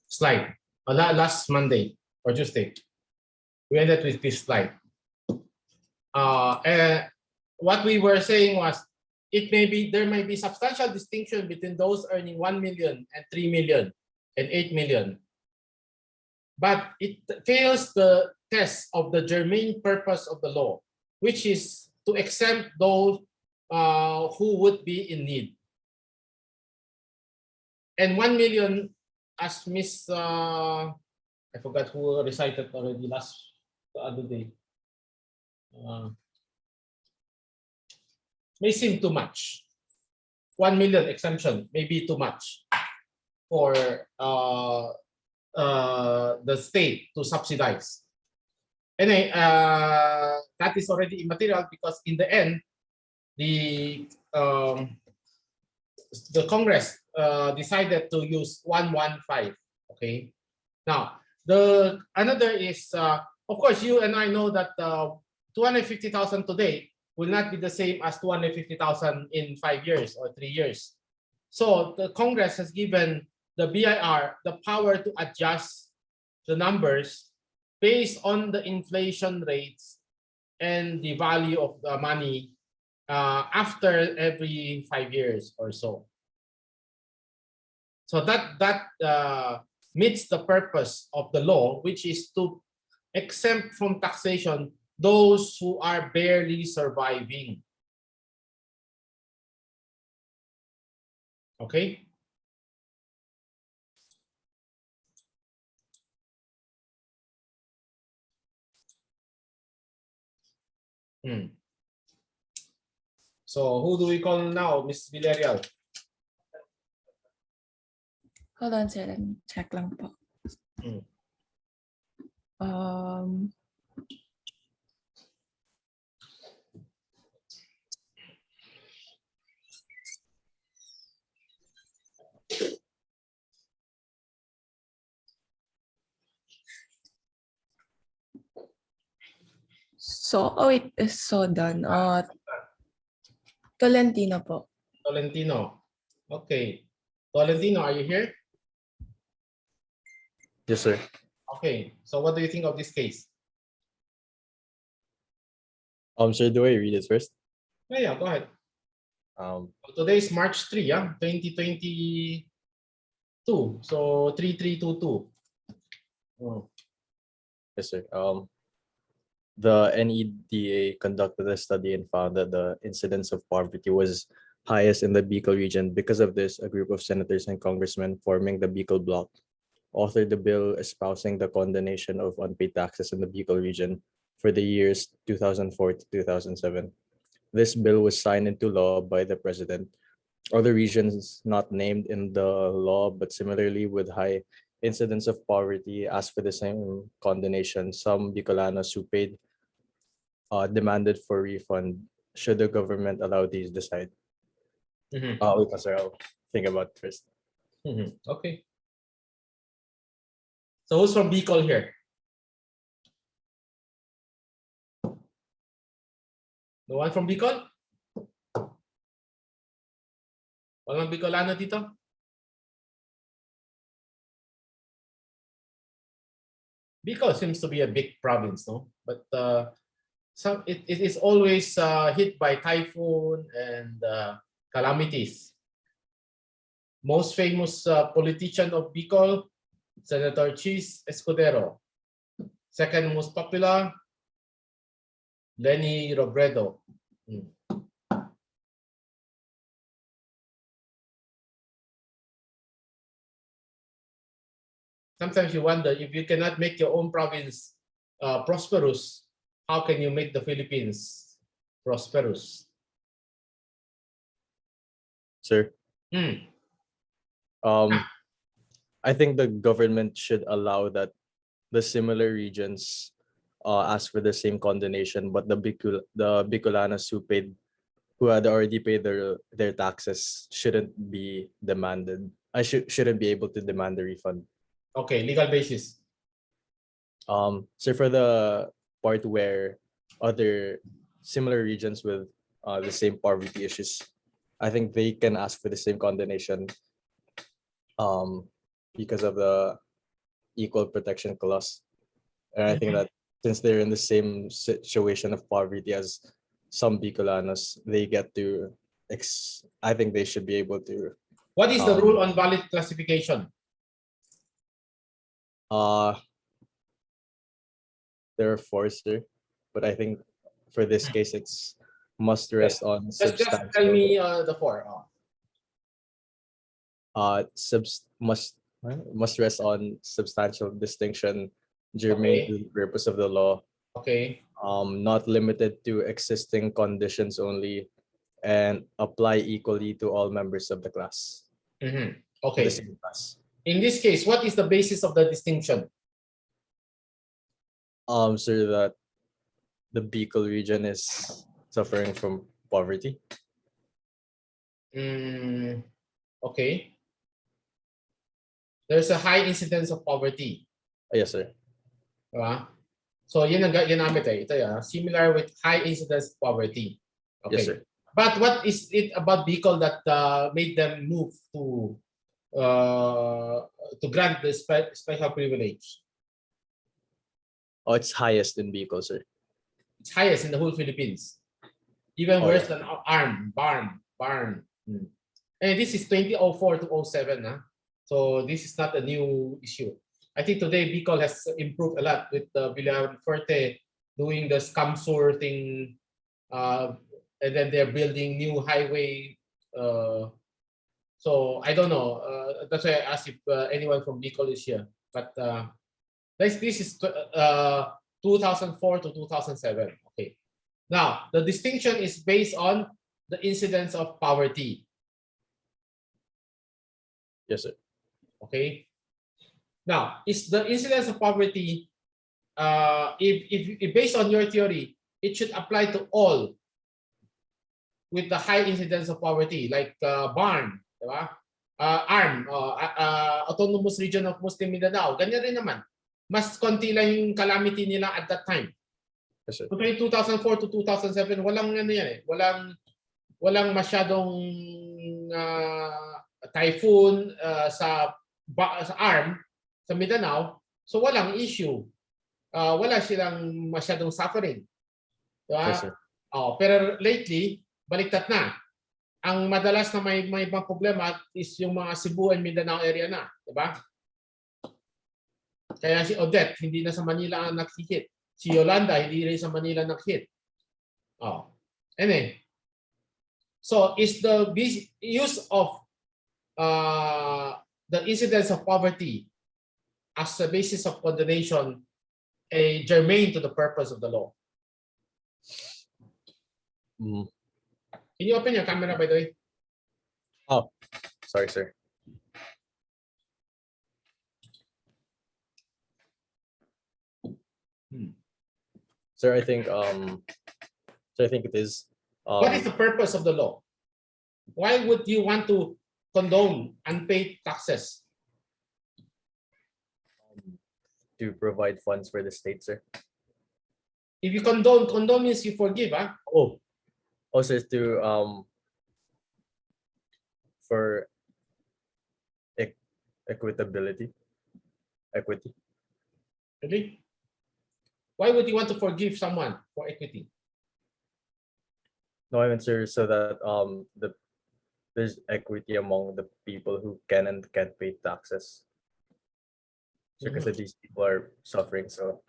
slide last Monday or Tuesday. We ended with this slide. And what we were saying was there may be substantial distinction between those earning 1 million and 3 million and 8 million. But it fails the test of the germane purpose of the law, which is to exempt those who would be in need. And 1 million, as Miss, I forgot who recited already the other day, may seem too much. 1 million exemption may be too much for the state to subsidize. Anyway, that is already immaterial because in the end, the Congress decided to use 115. Okay. Now, another is, of course, you and I know that 250,000 today will not be the same as 250,000 in 5 years or 3 years. So the Congress has given the BIR the power to adjust the numbers based on the inflation rates and the value of the money after every 5 years or so. So that meets the purpose of the law, which is to exempt from taxation those who are barely surviving. Okay? So who do we call now, Ms. Villarreal? Hold on, sir. Let me check lang po. So, oh wait, so done. Tolentino po. Tolentino. Okay. Tolentino, are you here? Yes, sir. Okay. So what do you think of this case? Sir, do I read it first? Yeah, go ahead. Today is March 3, 2022. So 3322. Oh. Yes, sir. The NEDA conducted a study and found that the incidence of poverty was highest in the Bicol region. Because of this, a group of senators and congressmen forming the Bicol Bloc authored the bill espousing the condonation of unpaid taxes in the Bicol region for the years 2004 to 2007. This bill was signed into law by the president. Other regions not named in the law, but similarly with high incidence of poverty, asked for the same condonation. Some Bicolanos who paid demanded for refund. Should the government allow these decide? Wait, sir, I'll think about it first. Okay. So who's from Bicol here? No one from Bicol? Walang Bicolano dito? Bicol seems to be a big province, no? But it is always hit by typhoon and calamities. Most famous politician of Bicol, Senator Chis Escudero. Second most popular, Lenny Robredo. Sometimes you wonder, if you cannot make your own province prosperous, how can you make the Philippines prosperous? Sir? I think the government should allow that the similar regions ask for the same condonation, but the Bicolanos who had already paid their taxes shouldn't be demanded. Shouldn't be able to demand the refund. Okay, legal basis. So for the part where other similar regions with the same poverty issues, I think they can ask for the same condonation. because of the equal protection clause. And I think that since they're in the same situation of poverty as some Bicolanos, they get to I think they should be able to What is the rule on valid classification? there are four, sir, but I think for this case it's must rest on Just tell me the four. must rest on substantial distinction germane Okay. to the purpose of the law, Okay. not limited to existing conditions only, and apply equally to all members of the class. Mhm. To Okay. the same class. In this case, what is the basis of the distinction? Sir, that the Bicol region is suffering from poverty. Okay. There's a high incidence of poverty. Yes, sir. Diba? So yun ang ginamit eh. Ito similar with high incidence of poverty. Okay. Yes, sir. But what is it about Bicol that made them move to grant the special privilege? Oh, it's highest in Bicol, sir. It's highest in the whole Philippines. Even Oh, worse yeah. than barn. And this is 2004 to 07. So this is not a new issue. I think today Bicol has improved a lot with Villanueva Fuerte doing the scamsur thing, and then they're building new highway. So I don't know. That's why I asked if anyone from Bicol is here. But this is 2004 to 2007. Okay. Now the distinction is based on the incidence of poverty. Yes, sir. Okay. Now, is the incidence of poverty, if based on your theory, it should apply to all with the high incidence of poverty, like Barn, diba? ARM, Autonomous Region of Muslim Mindanao, ganyan rin naman. Mas konti lang yung calamity nila at that time. Yes, sir. Between 2004 to 2007, walang ano yan eh. Walang masyadong typhoon sa ARM, sa Mindanao, so walang issue. Wala silang masyadong suffering. Diba? Yes, sir. Pero lately, baliktad na. Ang madalas na may ibang problema is yung mga Cebu and Mindanao area na. Diba? Kaya si Odette, hindi na sa Manila ang nakikit. Si Yolanda, hindi rin sa Manila nakikit. Anyway. So, is the use of the incidence of poverty as a basis of condemnation a germane to the purpose of the law? Mm. Can you open your camera, by the way? Oh, sorry, sir. Sir, I think it is. What is the purpose of the law? Why would you want to condone unpaid taxes? To provide funds for the state, sir. If you condone means you forgive, Oh, also to for equity. Really? Why would you want to forgive someone for equity? No, I mean, sir, so that there's equity among the people who can and can't pay taxes. So because these people are suffering, so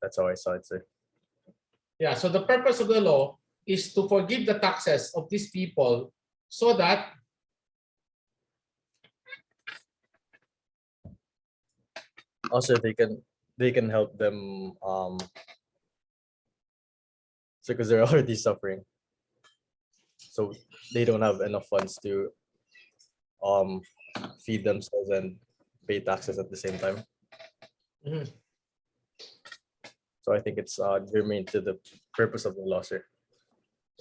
that's how I saw it, sir. Yeah, so the purpose of the law is to forgive the taxes of these people so that Also they can help them so because they're already suffering, so they don't have enough funds to feed themselves and pay taxes at the same time. So I think it's germane to the purpose of the law, sir.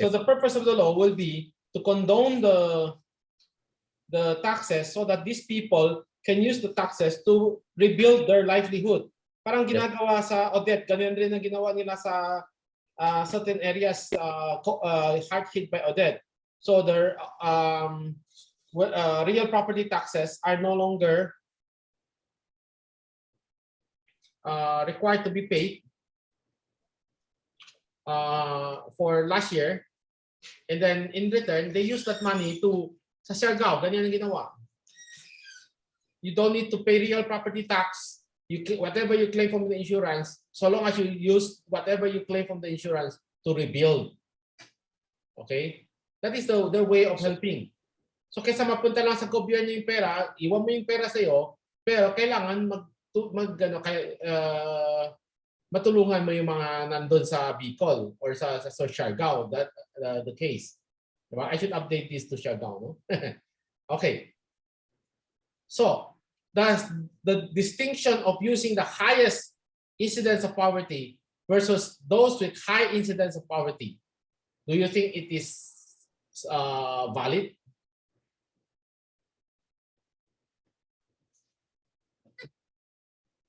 So the purpose of the law will be to condone the taxes so that these people can use the taxes to rebuild their livelihood. Parang ginagawa sa Odette, ganyan rin ang ginawa nila sa certain areas hard hit by Odette. So there real property taxes are no longer required to be paid for last year, and then in return they use that money to sa Siargao, ganyan ang ginawa. You don't need to pay real property tax. Whatever you claim from the insurance, so long as you use whatever you claim from the insurance to rebuild. Okay? That is the way of helping. So kaysa mapunta lang sa gobyerno yung pera, iwan mo yung pera sa iyo, pero kailangan matulungan mo yung mga nandun sa Bicol or sa Siargao, that the case. Diba? I should update this to Siargao, no? Okay. So, the distinction of using the highest incidence of poverty versus those with high incidence of poverty, do you think it is valid?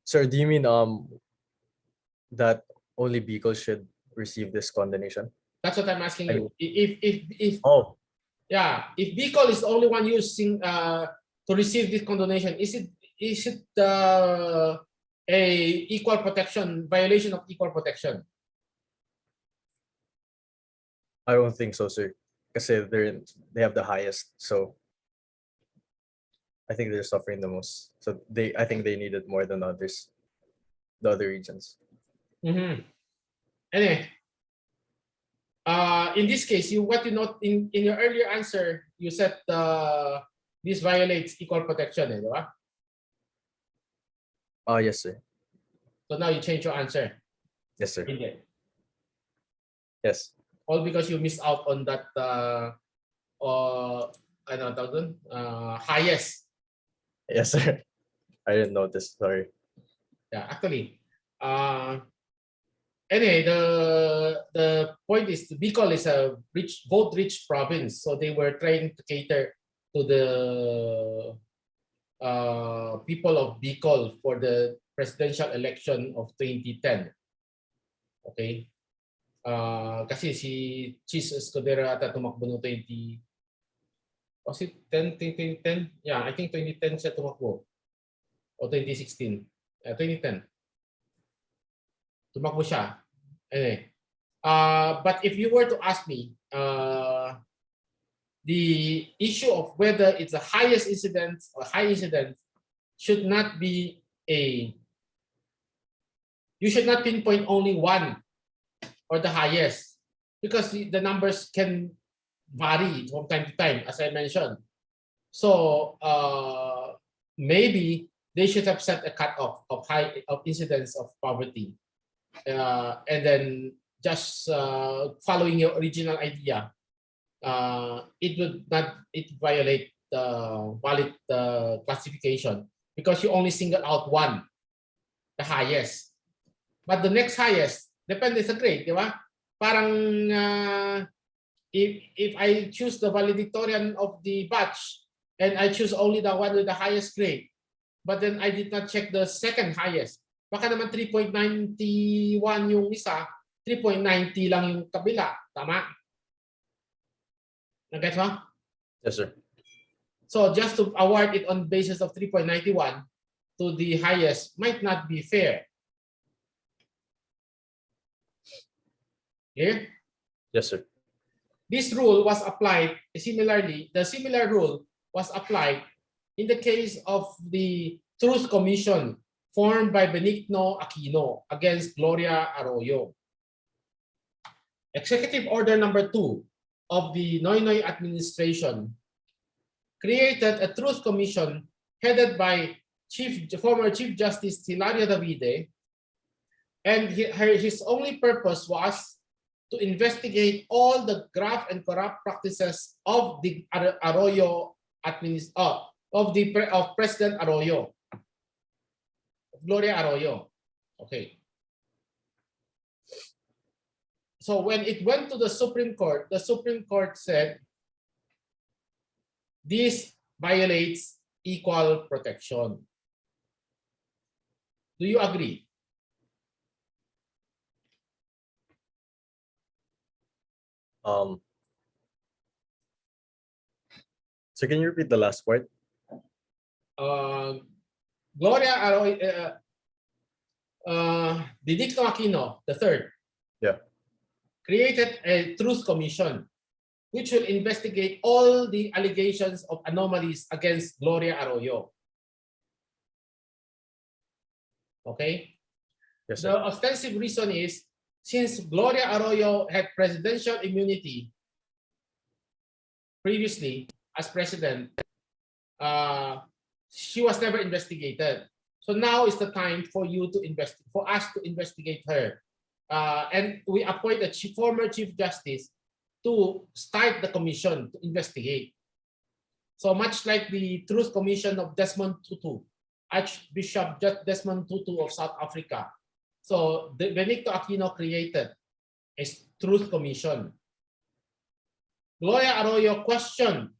Sir, do you mean that only Bicol should receive this condemnation? That's what I'm asking I you. If Oh, yeah, if Bicol is the only one using to receive this condonation, is it a equal protection violation of equal protection? I don't think so, sir. Kasi they have the highest, so I think they're suffering the most. So I think they need it more than others, the other regions. Mm-hmm. Anyway, in this case, what you note in your earlier answer, you said this violates equal protection, eh, di ba? Yes, sir. So now you change your answer. Yes, sir. Hindi. Yes. All because you missed out on that ano tawag dun? Highest. Yes, sir. I didn't notice. Sorry. Yeah, actually. Anyway, the point is Bicol is a vote rich province, so they were trying to cater to the people of Bicol for the presidential election of 2010. Okay? Kasi si Chis Escudero ata tumakbo noong 2010? Yeah, I think 2010 siya tumakbo. O 2016. 2010. Tumakbo siya. Anyway. But if you were to ask me, the issue of whether it's the highest incidence or high incidence should not be you should not pinpoint only one or the highest, because the numbers can vary from time to time, as I mentioned. So maybe they should have set a cutoff of incidence of poverty, and then just following your original idea, it would not violate the valid classification because you only single out one, the highest. But the next highest depende sa grade, di ba? Parang if I choose the valedictorian of the batch and I choose only the one with the highest grade, but then I did not check the second highest, baka naman 3.91 yung isa, 3.90 lang yung kabila. Tama? Nag-gets mo? Yes, sir. So just to award it on basis of 3.91 to the highest might not be fair. Clear? Yes, sir. This rule was applied similarly. The similar rule was applied in the case of the Truth Commission formed by Benigno Aquino against Gloria Arroyo. Executive Order Number 2 of the Noynoy administration created a Truth Commission headed by former Chief Justice Hilario Davide, and his only purpose was to investigate all the graft and corrupt practices of the Arroyo of President Arroyo, Gloria Arroyo. Okay. So when it went to the Supreme Court said this violates equal protection. Do you agree? So can you repeat the last part? Gloria Arroyo, Benigno Aquino III Yeah. created a truth commission which will investigate all the allegations of anomalies against Gloria Arroyo. Okay? Yes, The sir. ostensive reason is since Gloria Arroyo had presidential immunity previously as president, she was never investigated. So now is the time for us to investigate her. And we appoint a former Chief Justice to start the commission to investigate. So much like the Truth Commission of Desmond Tutu, Archbishop Desmond Tutu of South Africa. So the Benigno Aquino created a Truth Commission. Gloria Arroyo questioned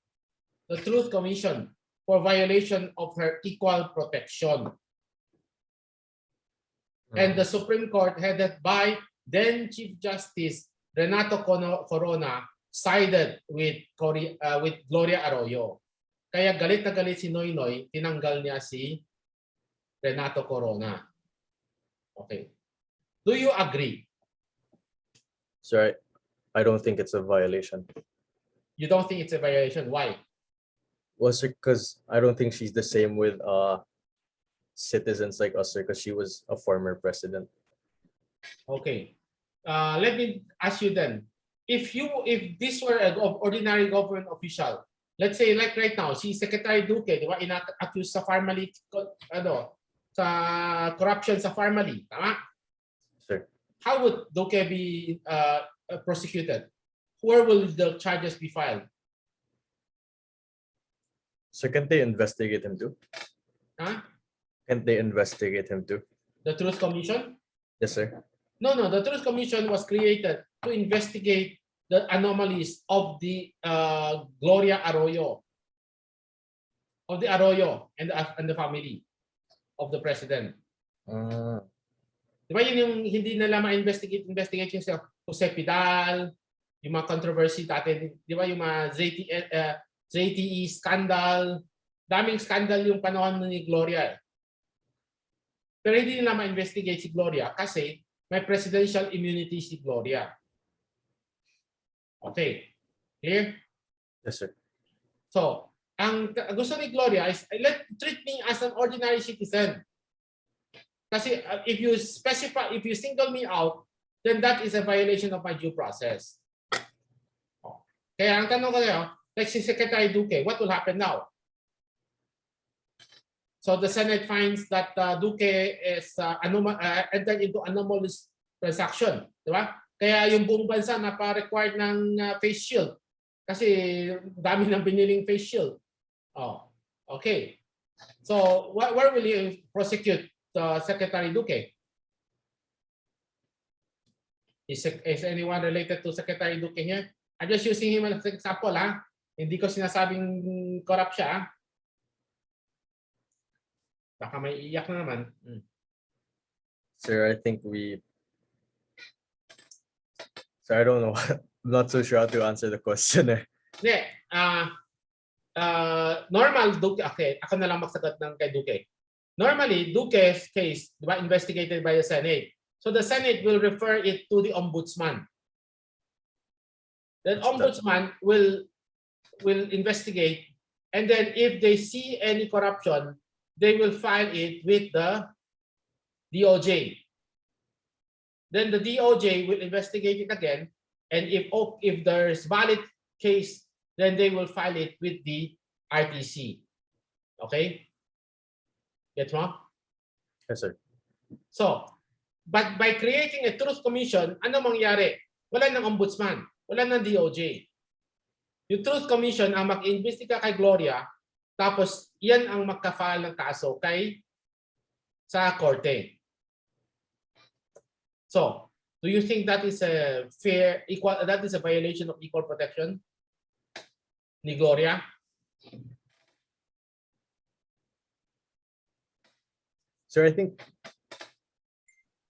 the Truth Commission for violation of her equal protection. And the Supreme Court, headed by then Chief Justice Renato Corona, sided with Gloria Arroyo. Kaya galit na galit si Noynoy, tinanggal niya si Renato Corona. Okay. Do you agree? So I don't think it's a violation. You don't think it's a violation? Why? Well, sir, because I don't think she's the same with citizens like us, sir, because she was a former president. Okay. Let me ask you then. If this were an ordinary government official, let's say like right now, si Secretary Duque, di ba, ina-accuse sa Farmally, sa corruption sa Farmally, tama? Sir. How would Duque be prosecuted? Where will the charges be filed? So can't they investigate him too? Huh? Can't they investigate him too? The Truth Commission? Yes, sir. No, the Truth Commission was created to investigate the anomalies of the Gloria Arroyo, of the Arroyo and the family of the president. Di ba yun yung hindi nila ma-investigate yung sa Jose Pidal, yung mga controversy dati, di ba yung mga ZTE scandal, daming scandal yung panahon ni Gloria. Pero hindi nila ma-investigate si Gloria kasi may presidential immunity si Gloria. Okay. Clear? Yes, sir. So, ang gusto ni Gloria is treat me as an ordinary citizen. Kasi if you single me out, then that is a violation of my due process. Kaya ang tanong ko ngayon, like si Secretary Duque, what will happen now? So the Senate finds that Duque is entered into anomalous transaction, di ba? Kaya yung buong bansa napa-required ng face shield kasi dami nang biniling face shield. Oh, okay. So where will you prosecute Secretary Duque? Is anyone related to Secretary Duque here? I'm just using him as an example, ha? Hindi ko sinasabing corrupt siya, ha? Baka may iyak na naman. Sir, I think so I don't know. I'm not so sure how to answer the question. Hindi. Normal, Duque, okay, ako na lang magsagot ng kay Duque. Normally, Duque's case, di ba, investigated by the Senate. So the Senate will refer it to the Ombudsman. The Ombudsman will investigate, and then if they see any corruption, they will file it with the DOJ. Then the DOJ will investigate it again, and if there's valid case, then they will file it with the RTC. Okay? Get mo? Yes, sir. So, but by creating a Truth Commission, ano mangyari? Wala ng Ombudsman, wala ng DOJ. Yung Truth Commission ang mag-imbestiga kay Gloria, tapos yan ang magka-file ng kaso sa korte. So, do you think that is a that is a violation of equal protection ni Gloria? Sir, I think,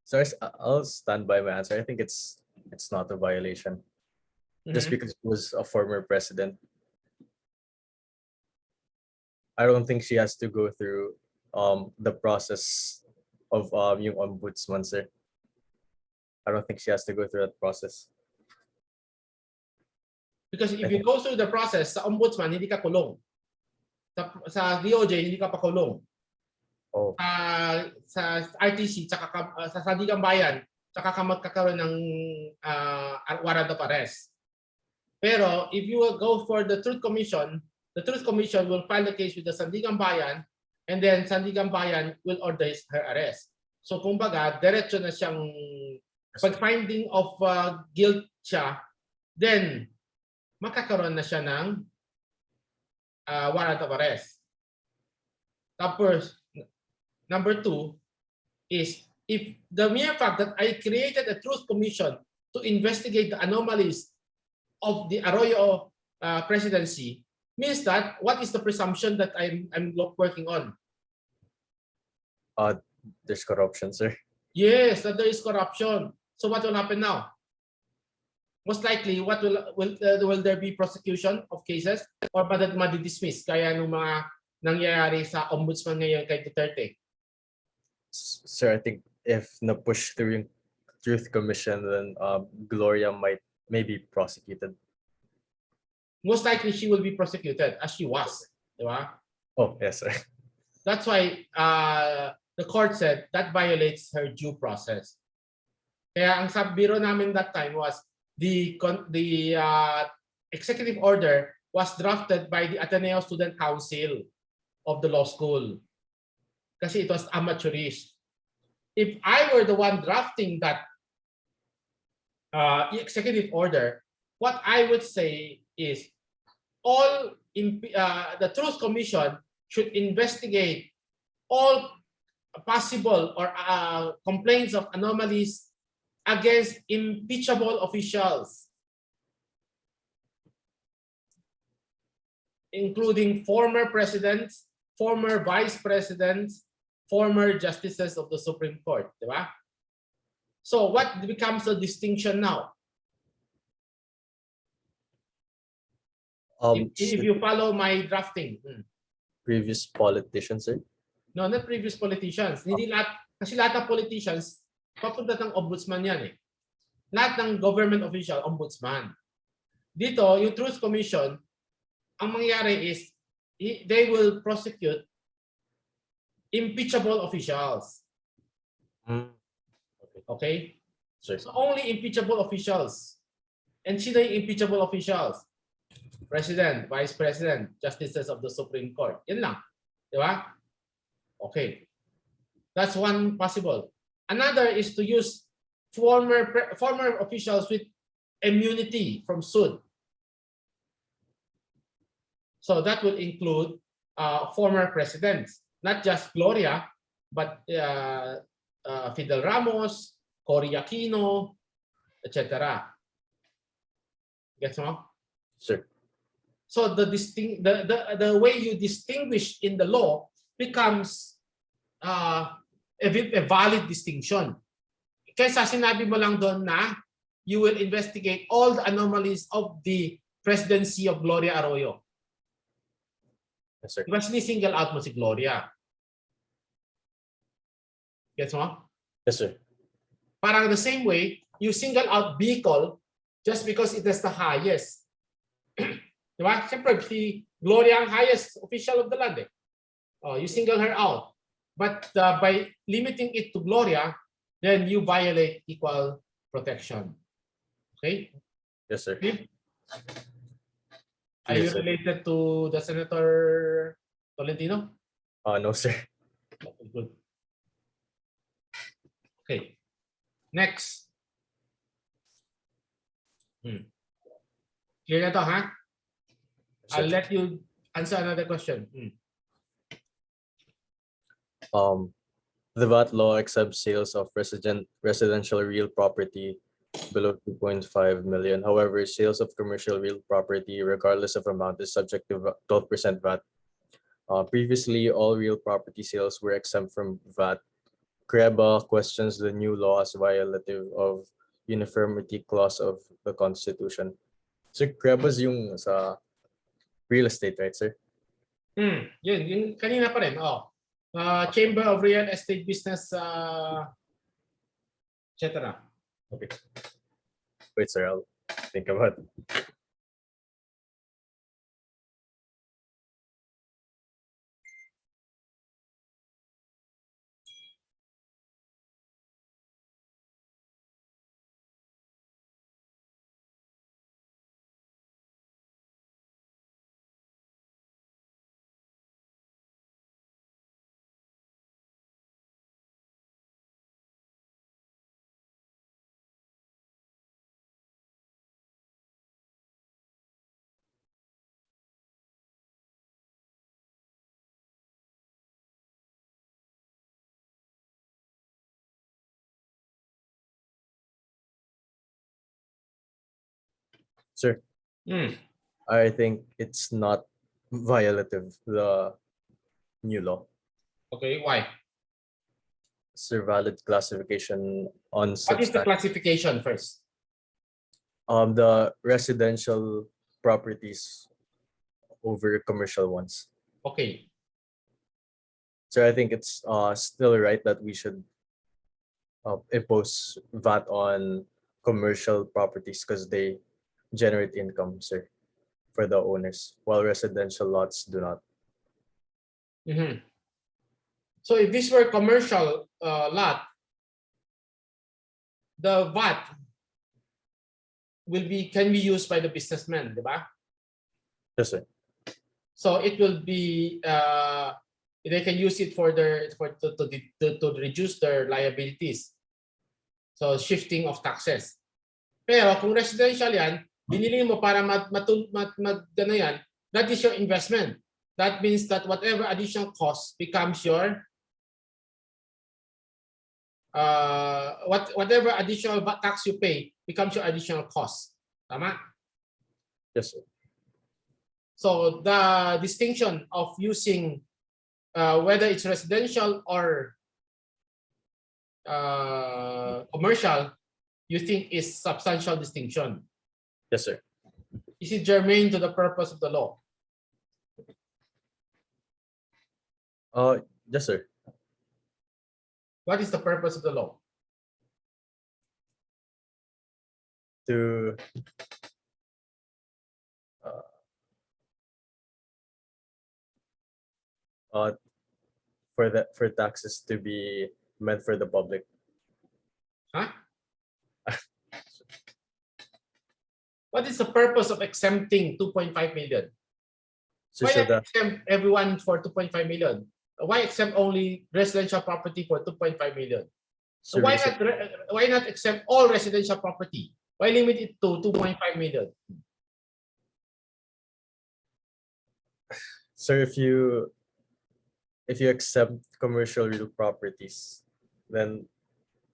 sir, I'll stand by my answer. I think it's not a violation. Just because he was a former president. I don't think she has to go through the process of yung ombudsman, sir. I don't think she has to go through that process. Because if you go through the process, sa ombudsman, hindi ka kulong. Sa DOJ, hindi ka pa kulong. Oh, Sa RTC, sa Sandigan Bayan, tsaka ka magkakaroon ng warrant of arrest. Pero if you will go for the Truth Commission will file the case with the Sandigan Bayan, and then Sandigan Bayan will order her arrest. So kumbaga, diretso na siyang pag finding of guilt siya, then makakaroon na siya ng warrant of arrest. Tapos, number 2 is if the mere fact that I created a Truth Commission to investigate the anomalies of the Arroyo presidency means that what is the presumption that I'm working on? there's corruption, sir. Yes, that there is corruption. So what will happen now? Most likely, what will there be prosecution of cases or madi-dismiss kaya nung mga nangyayari sa ombudsman ngayon kay Duterte? Sir, I think if na-push through yung Truth Commission, then Gloria might maybe prosecuted. Most likely, she will be prosecuted as she was. Di ba? Oh, yes, sir. That's why the court said that violates her due process. Kaya ang biro namin that time was the executive order was drafted by the Ateneo Student Council of the law school. Kasi it was amateurish. If I were the one drafting that executive order, what I would say is the Truth Commission should investigate all possible or complaints of anomalies against impeachable officials, including former presidents, former vice presidents, former justices of the Supreme Court, di ba? So what becomes the distinction now? If you follow my drafting. Previous politicians, sir. No, not previous politicians. Hindi lahat, kasi lahat ng politicians, papunta ng ombudsman yan eh. Lahat ng government official, ombudsman. Dito, yung Truth Commission, ang mangyayari is, they will prosecute impeachable officials. Okay? Sir. So only impeachable officials. And sino yung impeachable officials? President, Vice President, Justices of the Supreme Court. Yan lang. Di ba? Okay. That's one possible. Another is to use former officials with immunity from suit. So that will include former presidents, not just Gloria, but Fidel Ramos, Cory Aquino, etc. Gets mo? Sir. So the way you distinguish in the law becomes a valid distinction. Kaysa sinabi mo lang doon na you will investigate all the anomalies of the presidency of Gloria Arroyo. Yes, sir. Diba sini-single out mo si Gloria? Gets mo? Yes, sir. Parang the same way, you single out Bicol just because it is the highest. Diba? Siyempre, si Gloria ang highest official of the land. You single her out. But by limiting it to Gloria, then you violate equal protection. Okay? Yes, sir. Are you Yes, sir. related to the Senator Tolentino? No, sir. Okay, good. Okay. Next. Clear na to, ha? I'll Sir. let you answer another question. The VAT law accepts sales of residential real property below 2.5 million. However, sales of commercial real property, regardless of amount, is subject to 12% VAT. Previously, all real property sales were exempt from VAT. CREBA questions the new law as violative of uniformity clause of the Constitution. So CREBA is yung sa real estate, right, sir? Yun kanina pa rin. Chamber of Real Estate Business, etc. Okay. Wait, sir, I'll think about it. Sir, Hmm. I think it's not violative, the new law. Okay, why? Sir, valid classification on What is the substan- classification first? the residential properties over commercial ones. Okay. So I think it's still right that we should impose VAT on commercial properties because they generate income, sir, for the owners, while residential lots do not. Mhm. So if this were commercial lot, the VAT can be used by the businessman, di ba? Yes, sir. So it will be they can use it for to reduce their liabilities. So shifting of taxes. Pero kung residential yan, binili mo para gano yan, that is your investment. That means that whatever additional cost becomes your whatever additional tax you pay becomes your additional cost. Tama? Yes, sir. So the distinction of using whether it's residential or commercial, you think is substantial distinction. Yes, sir. Is it germane to the purpose of the law? Yes, sir. What is the purpose of the law? To for taxes to be meant for the public. Huh? What is the purpose of exempting 2.5 million? So, Why so not that exempt everyone for 2.5 million? Why exempt only residential property for 2.5 million? so Why reason- why not exempt all residential property? Why limit it to 2.5 million? Sir, if you accept commercial real properties, then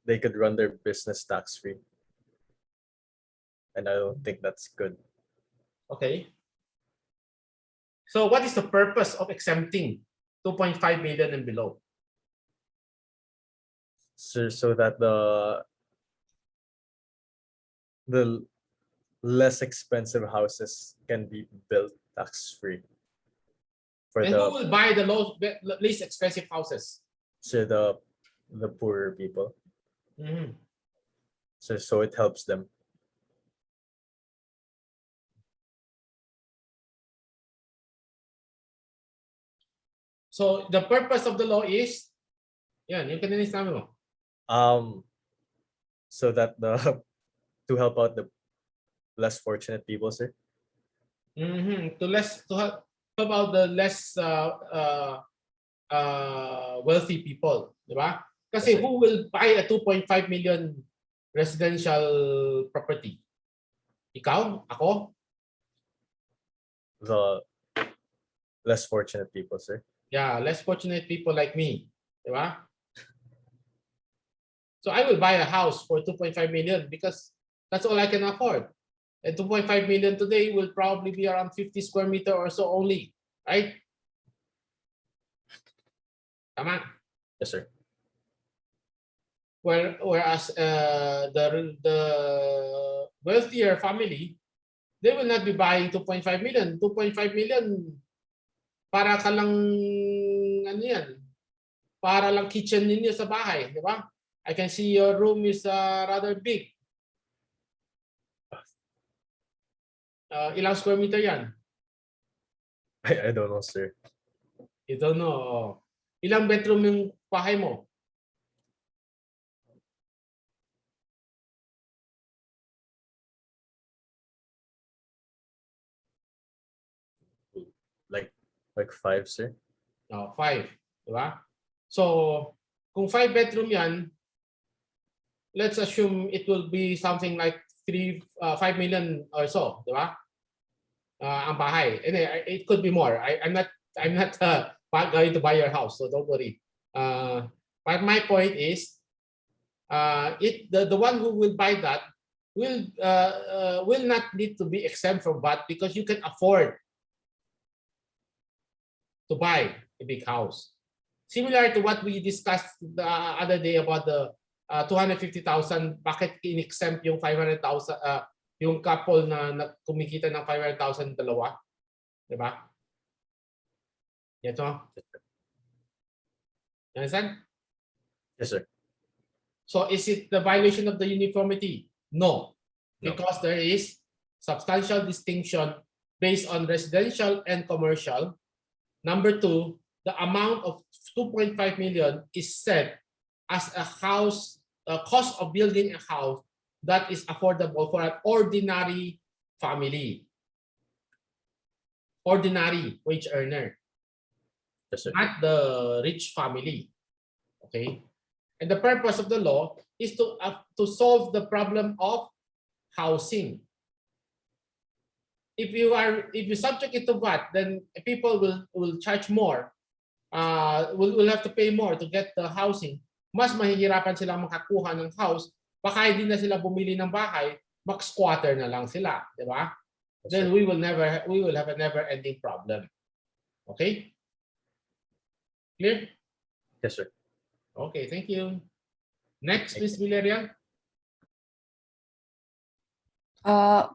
they could run their business tax free. And I don't think that's good. Okay. So what is the purpose of exempting 2.5 million and below? So that the less expensive houses can be built tax free for And who the will buy the least expensive houses? so the poorer people. Mhm. So it helps them. So the purpose of the law is, yan, yung kanina sinabi mo. So that the to help out the less fortunate people, sir. To help about the less wealthy people, di ba? Kasi Yes, sir. who will buy a 2.5 million residential property? Ikaw? Ako? The less fortunate people, sir. Yeah, less fortunate people like me, di ba? So I will buy a house for 2.5 million because that's all I can afford. And 2.5 million today will probably be around 50 square meter or so only, right? Tama? Yes, sir. Whereas the wealthier family, they will not be buying 2.5 million. 2.5 million, para ka lang, ano yan, para lang kitchen ninyo sa bahay, di ba? I can see your room is rather big. Ilang square meter yan? I don't know, sir. You don't know. Ilang bedroom yung bahay mo? Like 5, sir. No, 5. Di ba? So, kung 5 bedroom yan, let's assume it will be something like 5 million or so, di ba? Ang bahay. And it could be more. I'm not going to buy your house, so don't worry. But my point is, the one who will buy that will not need to be exempt from VAT because you can afford to buy a big house. Similar to what we discussed the other day about the 250,000, bakit in-exempt yung 500,000, yung couple na kumikita ng 500,000 dalawa, di ba? Ito. You understand? Yes, sir. So is it the violation of the uniformity? No, No. because there is substantial distinction based on residential and commercial. Number 2, the amount of 2.5 million is set as a house, cost of building a house that is affordable for an ordinary family, ordinary wage earner, Yes, sir. not the rich family. Okay, and the purpose of the law is to solve the problem of housing. If you subject it to VAT, then people will charge more. Will have to pay more to get the housing. Mas mahihirapan silang makakuha ng house. Baka hindi na sila bumili ng bahay, mag-squatter na lang sila, di ba? Yes, Then sir. we will have a never-ending problem. Okay? Clear? Yes, sir. Okay, thank you. Next, Ms. Villarreal.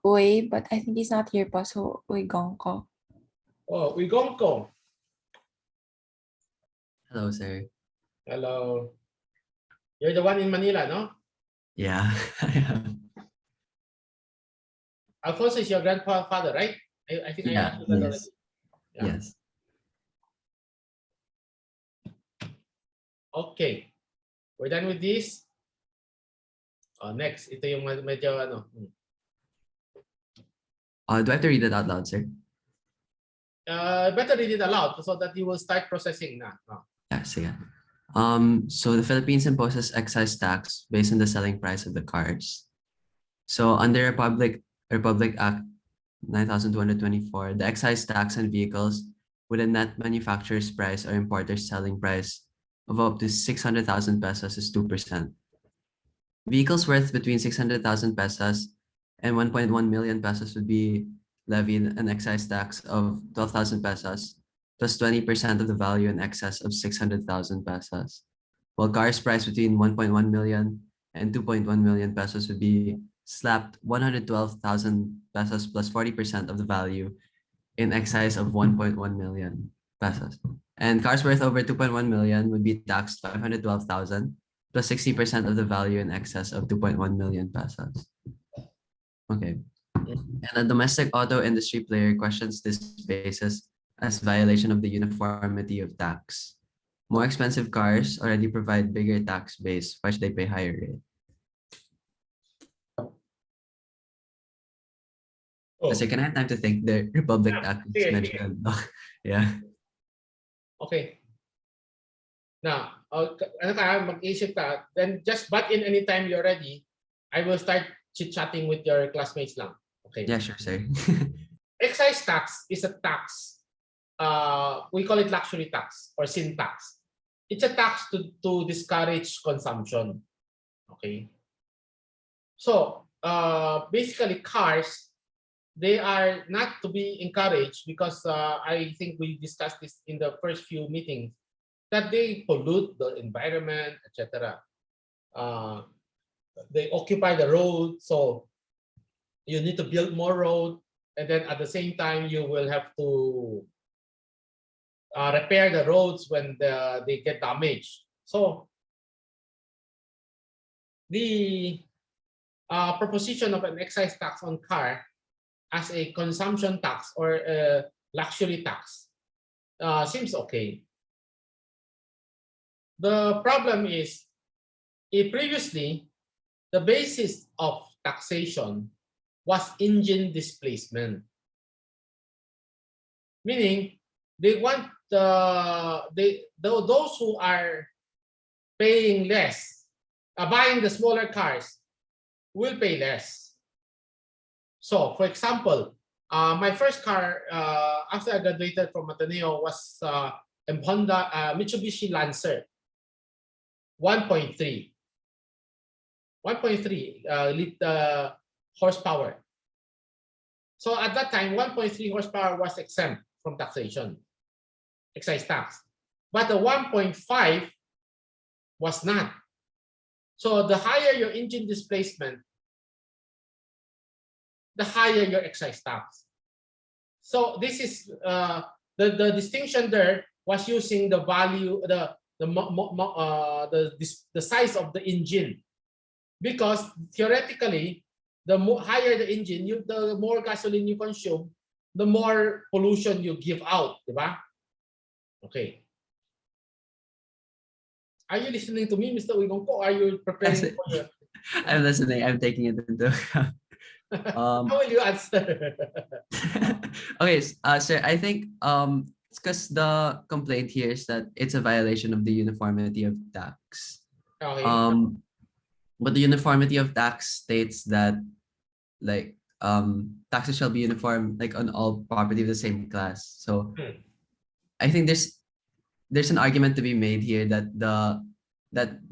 Uy, but I think he's not here pa, so Uy Gongko. Oh, Wigongko. Hello, sir. Hello. You're the one in Manila, no? Yeah, I am. Alfonso is your grandfather, right? I think I Yeah, asked you that yes. already. Yeah. Yes. Okay. We're done with this. Next, ito yung medyo ano. Do I have to read it out loud, sir? Better read it aloud so that you will start processing na. Yeah, sige. So the Philippines imposes excise tax based on the selling price of the cars. So under Republic Act 9224, the excise tax on vehicles with a net manufacturer's price or importer's selling price of up to 600,000 pesos is 2%. Vehicles worth between 600,000 pesos and 1.1 million pesos would be levied an excise tax of 12,000 pesos plus 20% of the value in excess of 600,000 pesos. While cars priced between 1.1 million and 2.1 million pesos would be slapped 112,000 pesos plus 40% of the value in excise of 1.1 million pesos. And cars worth over 2.1 million would be taxed 512,000 plus 60% of the value in excess of 2.1 million pesos. Okay. And a domestic auto industry player questions this basis as violation of the uniformity of tax. More expensive cars already provide bigger tax base. Why should they pay higher rate? Kasi can I have time to think the Republic Yeah, Act is sige, mentioned? Yeah. Okay. Now, ano ka, mag-isip ka, then just butt in anytime you're ready. I will start chit-chatting with your classmates lang. Okay. Yeah, sure, sir. Excise tax is a tax. We call it luxury tax or sin tax. It's a tax to discourage consumption. Okay. So basically cars, they are not to be encouraged because I think we discussed this in the first few meetings that they pollute the environment, etc. They occupy the road, so you need to build more road, and then at the same time you will have to repair the roads when they get damaged. So the proposition of an excise tax on car as a consumption tax or a luxury tax seems okay. The problem is, previously, the basis of taxation was engine displacement. Meaning, they want those who are paying less, buying the smaller cars, will pay less. So, for example, my first car after I graduated from Ateneo was a Honda Mitsubishi Lancer 1.3 horsepower. So at that time, 1.3 horsepower was exempt from taxation, excise tax. But the 1.5 was not. So the higher your engine displacement, the higher your excise tax. So this is the distinction there was using the value, the size of the engine, because theoretically, the higher the engine, the more gasoline you consume, the more pollution you give out, diba? Okay. Are you listening to me, Mr. Wigongko? Are you preparing Yes. for your? I'm listening. I'm taking it into account. How will you answer? Okay, sir, I think it's because the complaint here is that it's a violation of the uniformity of tax. Okay. But the uniformity of tax states that like taxes shall be uniform like on all property of the same class. So I think there's an argument to be made here that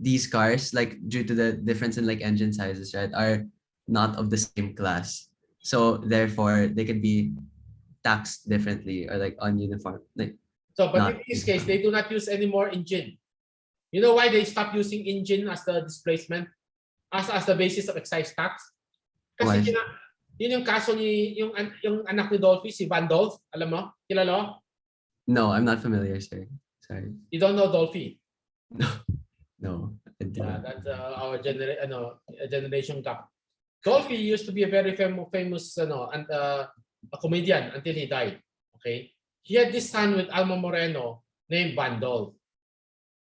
these cars, like due to the difference in like engine sizes, right, are not of the same class. So therefore they can be taxed differently or like ununiform. Like So, but not in this case, they do not use any more engine. You know why they stopped using engine as the displacement, as the basis of excise tax? Why? Kasi yun yung kaso ni yung anak ni Dolphy, si Van Dolph, alam mo? Kilala mo? No, I'm not familiar, sir. Sorry. You don't know Dolphy? No. I do Yeah, not. that's our generation gap. Dolphy used to be a very famous a comedian until he died. Okay, he had this son with Alma Moreno named Van Dolph,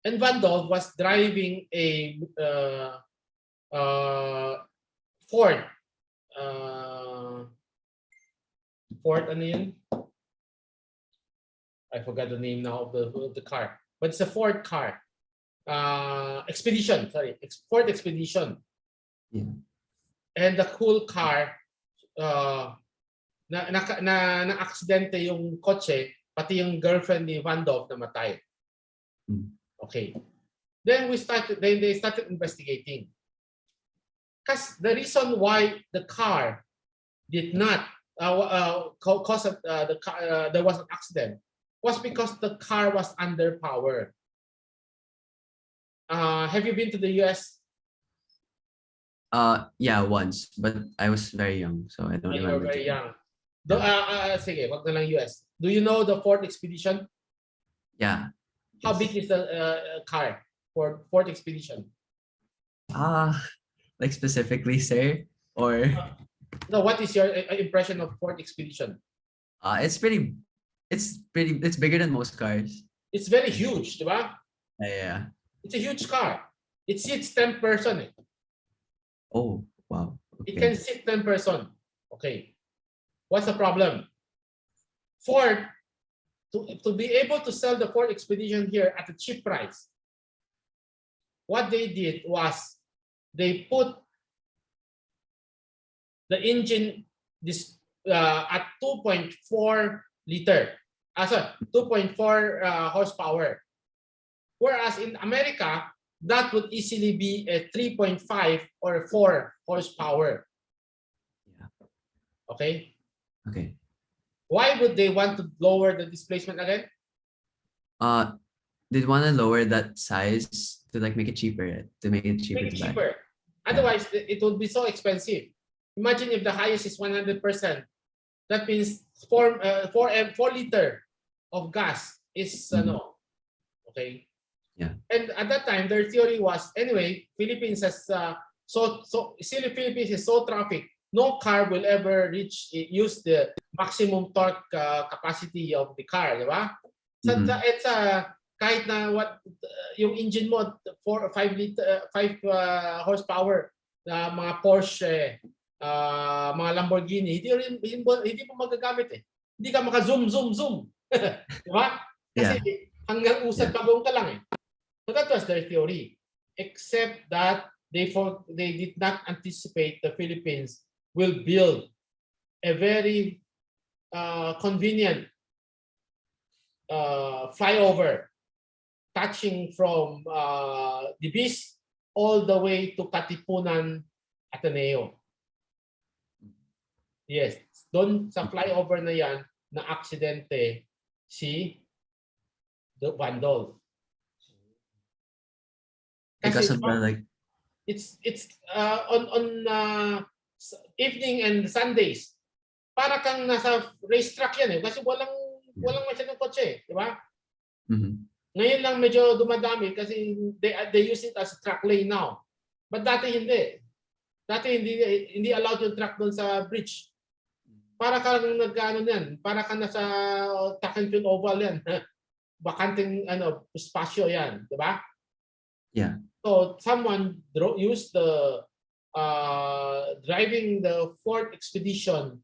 and Van Dolph was driving a Ford. Ford ano yun? I forgot the name now of the car, but it's a Ford car. Expedition, sorry, Ford Expedition. Yeah. And the cool car, na aksidente yung kotse, pati yung girlfriend ni Van Dolph namatay. Okay. Then they started investigating. Because the reason why the car did not cause there was an accident was because the car was under power. Have you been to the US? Yeah, once, but I was very young, so I don't When you were remember. very young. Sige, wag na lang US. Do you know the Ford Expedition? Yeah. How big is the car for Ford Expedition? Like specifically, sir, or No, what is your impression of Ford Expedition? it's bigger than most cars. It's very huge, di ba? Yeah. It's a huge car. It seats 10 person. Oh, wow. It Okay. can sit 10 person. Okay. What's the problem? Ford, to be able to sell the Ford Expedition here at a cheap price, what they did was they put the engine at 2.4 liter, 2.4 horsepower. Whereas in America, that would easily be a 3.5 or 4 horsepower. Yeah. Okay. Okay. Why would they want to lower the displacement again? They want to lower that size to like make it cheaper, to make it cheaper Make it to buy. cheaper. Otherwise, it would be so expensive. Imagine if the highest is 100%. That means 4 liter of gas is Mhm. okay. Yeah. And at that time, their theory was anyway, Philippines has still Philippines is so traffic. No car will ever use the maximum torque capacity of the car, di ba? Mhm. It's kahit na yung engine mo 4 or 5 liter 5 horsepower na mga Porsche, mga Lamborghini, hindi mo magagamit eh. Hindi ka maka-zoom zoom zoom. Di ba? Kasi Yeah. hanggang usad Yeah. pagong ka lang eh. So that was their theory. Except that they did not anticipate the Philippines will build a very convenient flyover touching from Dibis all the way to Katipunan Ateneo. Yes, doon sa flyover na yan na aksidente si Vandol. Because Kasi of the like. it's on evening and Sundays. Para kang nasa racetrack yan eh kasi walang masyadong kotse, eh, di ba? Mhm. Ngayon lang medyo dumadami kasi they use it as a track lane now. But dati hindi. Dati hindi allowed yung truck doon sa bridge. Para kang nagano niyan, para kang nasa track and field oval yan. Bakanting espasyo yan, di ba? Yeah. So someone used the driving the Ford Expedition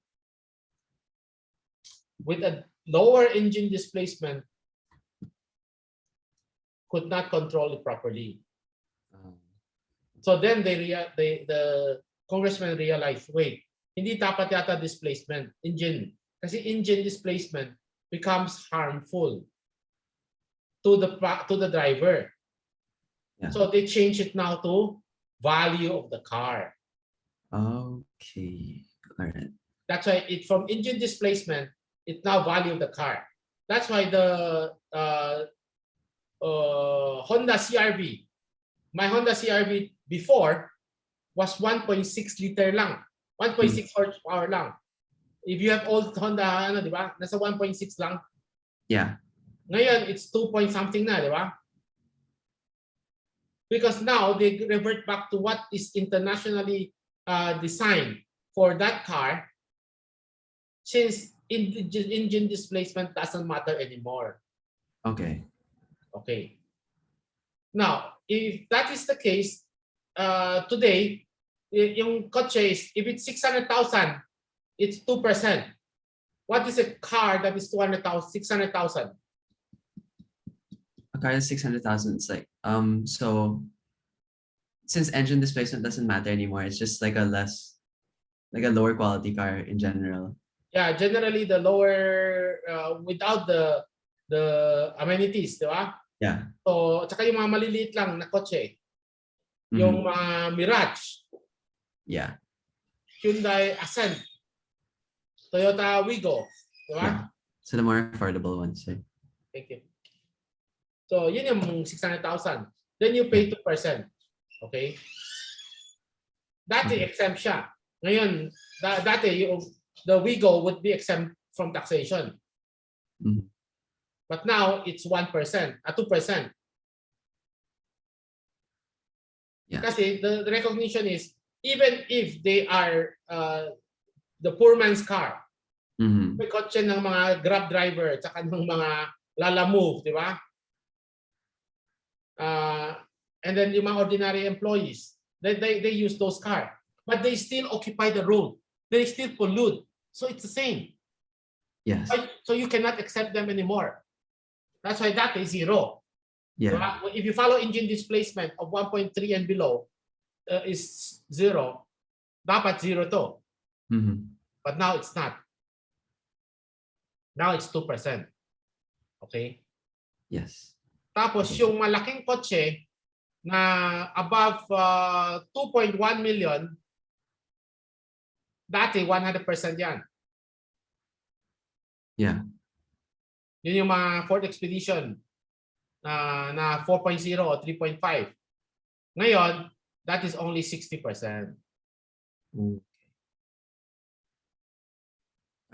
with a lower engine displacement could not control it properly. So then the congressman realized, wait, hindi dapat yata displacement, engine. Kasi engine displacement becomes harmful to the driver. Yeah. So they change it now to value of the car. Okay. All right. That's why from engine displacement, it now value of the car. That's why the Honda CRV, my Honda CRV before was 1.6 liter lang. 1.6 horsepower lang. If you have old Honda, di ba? Nasa 1.6 lang. Yeah. Ngayon, it's 2 point something na, di ba? Because now they revert back to what is internationally designed for that car, since engine displacement doesn't matter anymore. Okay. Okay. Now, if that is the case, today, yung kotse is, if it's 600,000, it's 2%. What is a car that is 600,000? A car is 600,000. It's like so since engine displacement doesn't matter anymore, it's just like a lower quality car in general. Yeah, generally the lower without the amenities, di ba? Yeah. So, tsaka yung mga maliliit lang na kotse, yung mga Mirage, Yeah. Hyundai Accent, Toyota Wigo, di ba? Yeah. So the more affordable ones. Eh? Thank you. So, yun yung 600,000. Then you pay 2%. Okay? Dati exempt siya. Ngayon, dati the Wigo would be exempt from taxation. Mhm. But now it's 1%, 2%. Yeah. Kasi the recognition is even if they are the poor man's car, may kotse ng mga Grab driver tsaka ng mga Lalamove, di ba? And then yung mga ordinary employees, they use those cars. But they still occupy the road. They still pollute. So it's the same. Yes. So you cannot accept them anymore. That's why that is zero. Yeah. Diba? If you follow engine displacement of 1.3 and below is zero, dapat zero to. But now it's not. Now it's 2%. Okay? Yes. Tapos yung malaking kotse na above 2.1 million, dati 100% yan. Yeah. Yun yung mga Ford Expedition na 4.0 o 3.5. Ngayon, that is only 60%.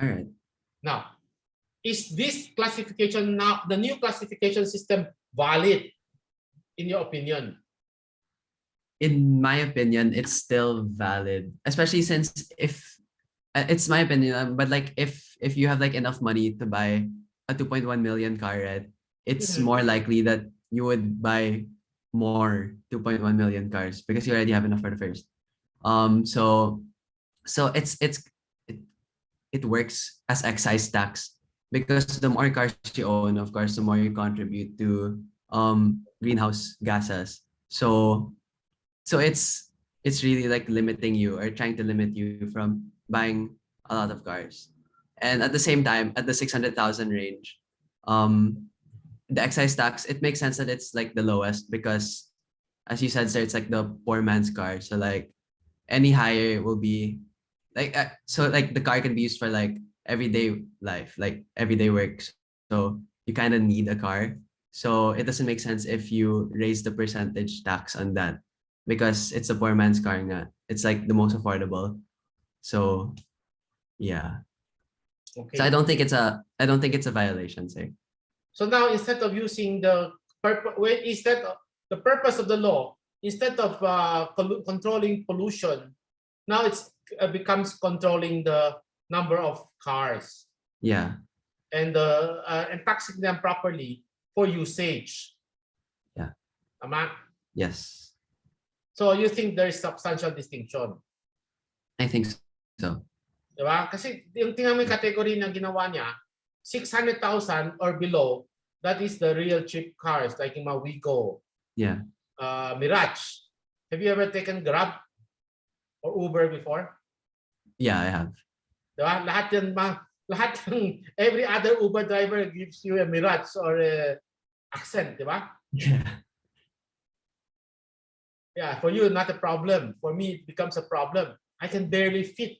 All right. Now, is this classification now, the new classification system, valid in your opinion? In my opinion, it's still valid, especially since if it's my opinion, but like if you have like enough money to buy a 2.1 million car, right, it's Mhm. more likely that you would buy more 2.1 million cars because you already have enough for the first. So it, it works as excise tax because the more cars you own, of course, the more you contribute to greenhouse gases. So it's really like limiting you or trying to limit you from buying a lot of cars. And at the same time, at the 600,000 range, um, the excise tax, it makes sense that it's like the lowest because, as you said, sir, it's like the poor man's car. So like any higher will be like so like the car can be used for like everyday life, like everyday work. So you kind of need a car. So it doesn't make sense if you raise the percentage tax on that because it's a poor man's car nga. It's like the most affordable. So yeah. Okay. So I don't think it's a violation, sir. So now instead of using the instead of the purpose of the law, instead of controlling pollution, now it's becomes controlling the number of cars Yeah. and taxing them properly for usage. Yeah. Tama? Yes. So you think there is substantial distinction, I think so. di ba? Kasi yung tingnan mo yung category na ginawa niya, 600,000 or below, that is the real cheap cars like yung mga Wigo, Yeah. Mirage. Have you ever taken Grab or Uber before? Yeah, I have. Di ba? Lahat ng every other Uber driver gives you a Mirage or a Accent, di ba? Yeah. Yeah, for you not a problem. For me it becomes a problem. I can barely fit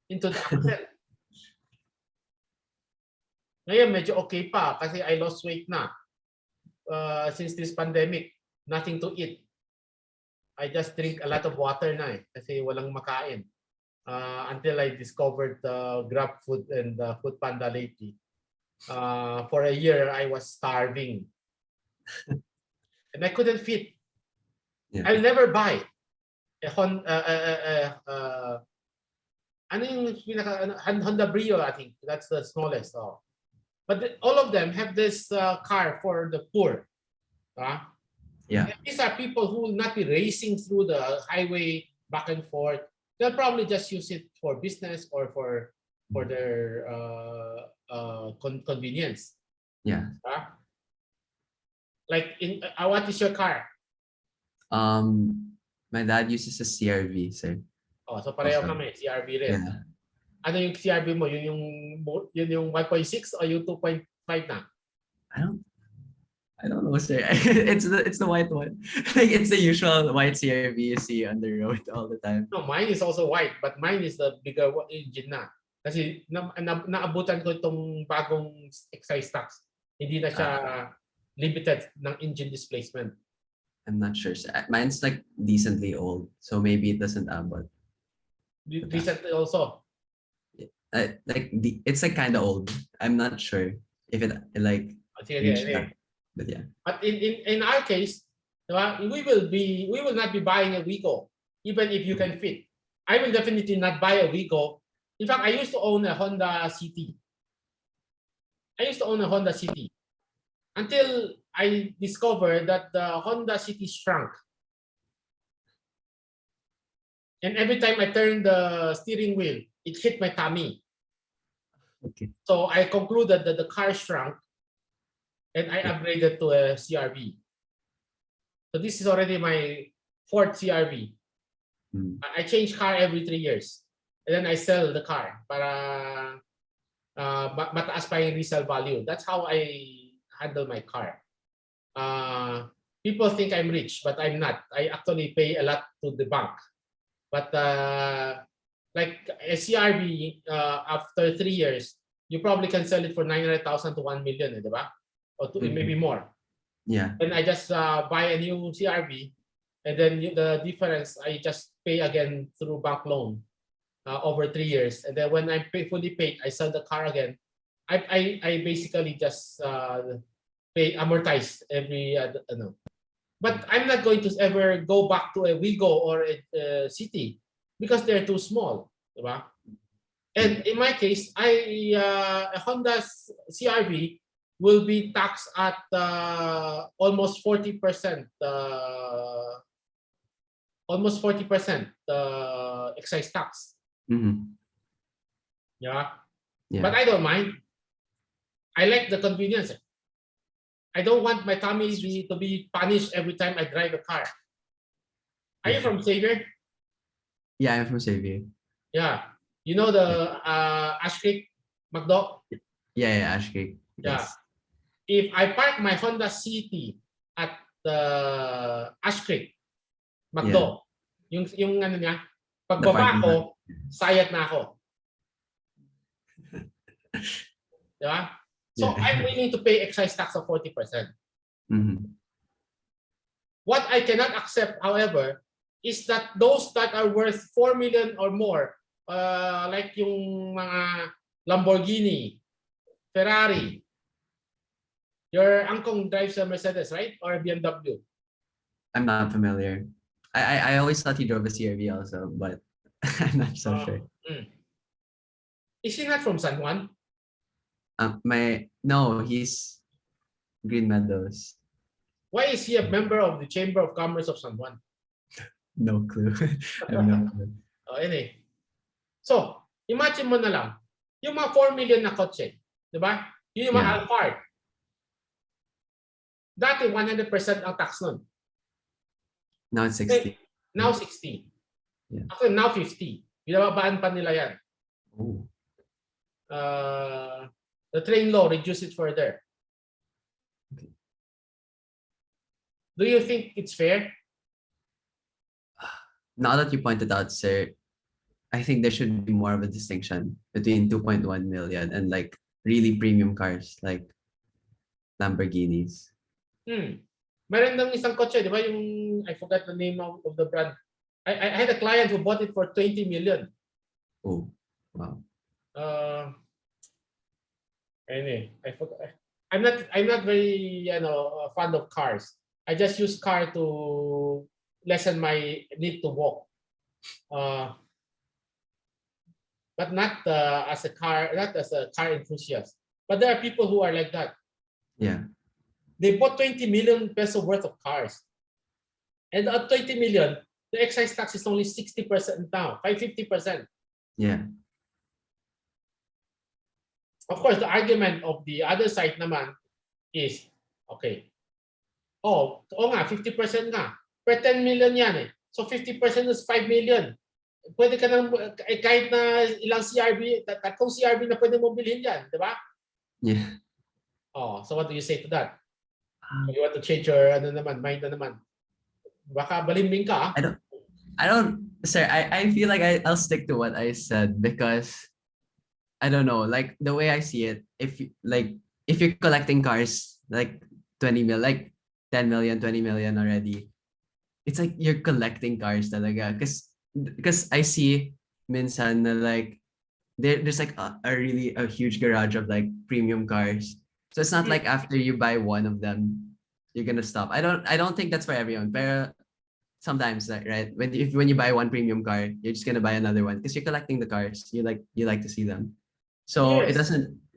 into the Accent. Ngayon medyo okay pa kasi I lost weight na. Since this pandemic, nothing to eat. I just drink a lot of water na kasi walang makain. Until I discovered Grab Food and Food Panda lately. For a year, I was starving. And I couldn't fit. Yeah. I'll never buy a ano yung Honda Brio, I think. That's the smallest. Oh. But all of them have this car for the poor. Yeah. And these are people who will not be racing through the highway back and forth. They'll probably just use it for business or for their convenience. Yeah. Like what is your car? My dad uses a CRV, sir. Oh, so pareho Okay. kami, CRV rin. Yeah. Ano yung CRV mo? Yun yung 1.6 o yung 2.5 na? I don't know, sir. It's the white one. Like it's the usual white CRV you see on the road all the time. No, mine is also white, but mine is the bigger engine na. Kasi naabutan ko itong bagong excise tax. Hindi na siya limited ng engine displacement. I'm not sure, sir. Mine's like decently old, so maybe it doesn't but Decent also. it's like kind of old. I'm not sure if it like Sige, reached sige. that, but yeah. But in our case, diba, we will not be buying a Wigo, even if you can fit. I will definitely not buy a Wigo. In fact, I used to own a Honda City. Until I discovered that the Honda City shrunk. And every time I turned the steering wheel, it hit my tummy. Okay. So I concluded that the car shrunk and I upgraded to a CRV. So this is already my fourth CRV. I change car every 3 years. And then I sell the car para mataas pa yung resale value. That's how I handle my car. People think I'm rich, but I'm not. I actually pay a lot to the bank. But like a CRV, after 3 years, you probably can sell it for 900,000 to 1 million, diba? Or maybe more. Yeah. And I just buy a new CRV, and then the difference I just pay again through bank loan over 3 years. And then when I'm fully paid, I sell the car again I basically just pay amortize every but I'm not going to ever go back to a Wigo or a City because they're too small, diba? And in my case, a Honda CRV will be taxed at almost 40%, excise tax. Mhm. Yeah, Yeah. but I don't mind. I like the convenience. I don't want my tummy to be punished every time I drive a car. Are you from Xavier? Yeah, I'm from Xavier. Yeah. You know the Ash Creek McDo? Yeah, Ash Creek. Yeah. Yes. If I park my Honda City at the Ash Creek McDo, yung ano niya, pagbaba parking ko, sayad na ako. Diba? So Yeah. I'm willing to pay excise tax of 40%. Mhm. What I cannot accept, however, is that those that are worth 4 million or more, like yung mga Lamborghini, Ferrari, your uncle drives a Mercedes, right? Or a BMW? I'm not familiar. I always thought he drove a CRV also, but I'm not so sure. Is he not from San Juan? No, he's Green Meadows. Why is he a member of the Chamber of Commerce of San Juan? No clue. I have no clue. Anyway. So, imagine mo na lang, yung mga 4 million na kotse, di ba? Yung mga Yeah. Alphard. Dati 100% ang tax nun. Now it's 60. Now 60. Yeah. Ako now 50. Binababaan pa nila yan. Oh. The train law reduce it further. Do you think it's fair? Now that you pointed out, sir, I think there should be more of a distinction between 2.1 million and like really premium cars like Lamborghinis. Meron ng isang kotse, di ba? Yung, I forgot the name of the brand. I had a client who bought it for 20 million. Oh, wow. Anyway, I forgot. I'm not very fond of cars. I just use car to lessen my need to walk. But not as a car enthusiast. But there are people who are like that. Yeah. They bought 20 million peso worth of cars. And at 20 million, the excise tax is only 60% now, 50%. Yeah. Of course, the argument of the other side naman is, okay, nga, 50% nga. Per 10 million yan eh. So 50% is 5 million. Pwede ka nang, kahit na ilang CRV, tatlong CRV na pwede mo bilhin yan, di ba? Yeah. So what do you say to that? You want to change your mind na naman? Baka balimbing ka. I don't, sir, I feel like I'll stick to what I said because I don't know, like the way I see it, if you're collecting cars like 20 mil, like 10 million, 20 million already, it's like you're collecting cars talaga. Because I see minsan na like there's like a huge garage of like premium cars. So it's not like after you buy one of them, you're gonna stop. I don't think that's for everyone, but sometimes right when you buy one premium car, you're just gonna buy another one because you're collecting the cars. You like to see them. So it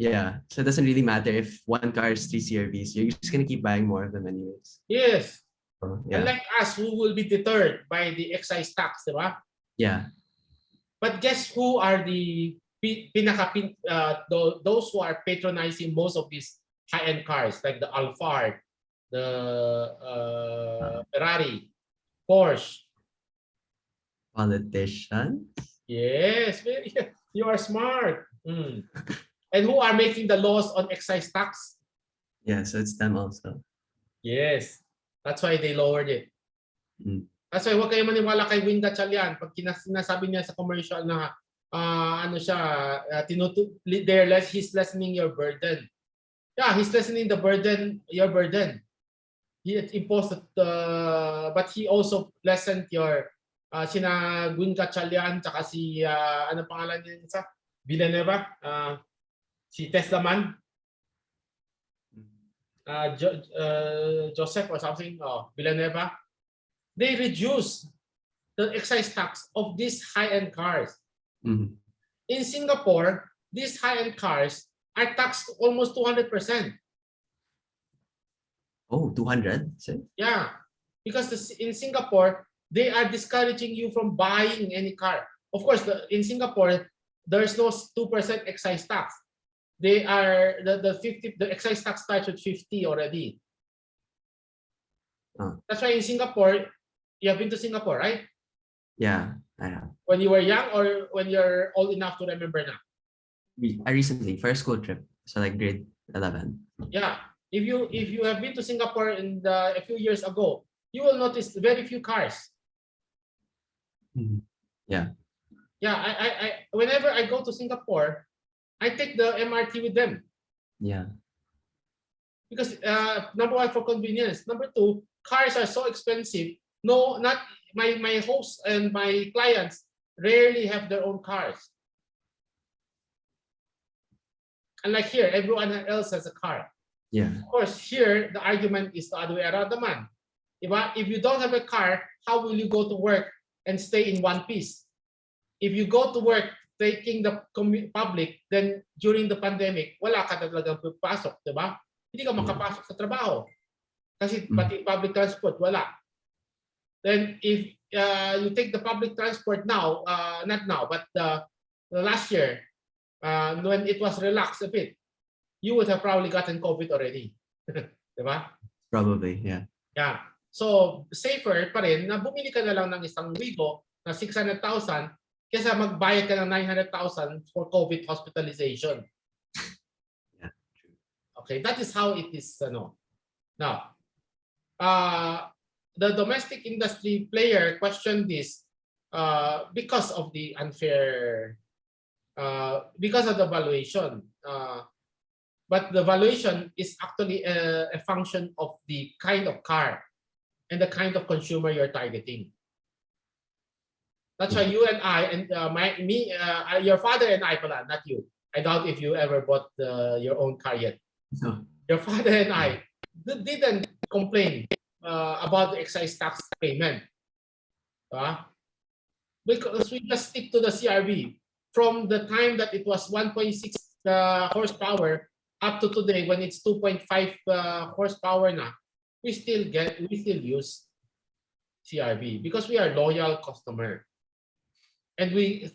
Yes. so it doesn't really matter if one car is 3 CRVs. You're just gonna keep buying more of them anyways. Yes. So, yeah. Unlike us, who will be deterred by the excise tax, di ba? Yeah. But guess who are the those who are patronizing most of these high-end cars, like the Alphard, the Ferrari, Porsche. Politician? Yes, you are smart. And who are making the laws on excise tax? Yeah, so it's them also. Yes, that's why they lowered it. That's why huwag kayo maniwala kay Wing Gatchalian pag sinasabi niya sa commercial na he's lessening your burden. Yeah, he's lessening your burden. He imposed but he also lessened your sina Wing Gatchalian tsaka si ano pangalan niya sa Villanueva, Si Tesla man, Joseph or something, Villanueva, they reduce the excise tax of these high-end cars. Mhm. In Singapore, these high-end cars are taxed almost 200%. Oh, 200? Yeah, because in Singapore, they are discouraging you from buying any car. Of course, in Singapore, there's no 2% excise tax. They are the excise tax starts with 50 already. That's why in Singapore, you have been to Singapore, right? Yeah, I have. When you were young or when you're old enough to remember now? I recently, for a school trip, so like grade 11. Yeah, if you have been to Singapore a few years ago, you will notice very few cars. Mhm. Yeah. Yeah, I whenever I go to Singapore, I take the MRT with them Yeah. because number one, for convenience. Number two, cars are so expensive. No, not my hosts and my clients rarely have their own cars. Unlike here, everyone else has a car. Yeah. Of course, here the argument is the other way around naman. Diba? If you don't have a car, how will you go to work and stay in one piece? If you go to work taking the public, then during the pandemic, wala ka talagang pasok, diba? Hindi ka makapasok sa trabaho. Kasi pati public transport, wala. Then if you take the public transport now, not now, but the last year, when it was relaxed a bit, you would have probably gotten COVID already. Diba? Probably, yeah. Yeah. So, safer pa rin na bumili ka na lang ng isang Wigo na 600,000 kaysa magbayad ka ng 900,000 for COVID hospitalization. Yeah, true. Okay, that is how it is. Now, the domestic industry player questioned this because of the unfair, because of the valuation. But the valuation is actually a function of the kind of car and the kind of consumer you're targeting. That's why you and I and your father and I, pala, not you. I doubt if you ever bought your own car yet. No. Your father and I didn't complain about the excise tax payment. Because we just stick to the CRV. From the time that it was 1.6 horsepower up to today when it's 2.5 horsepower na, we still use CRV because we are loyal customer. And we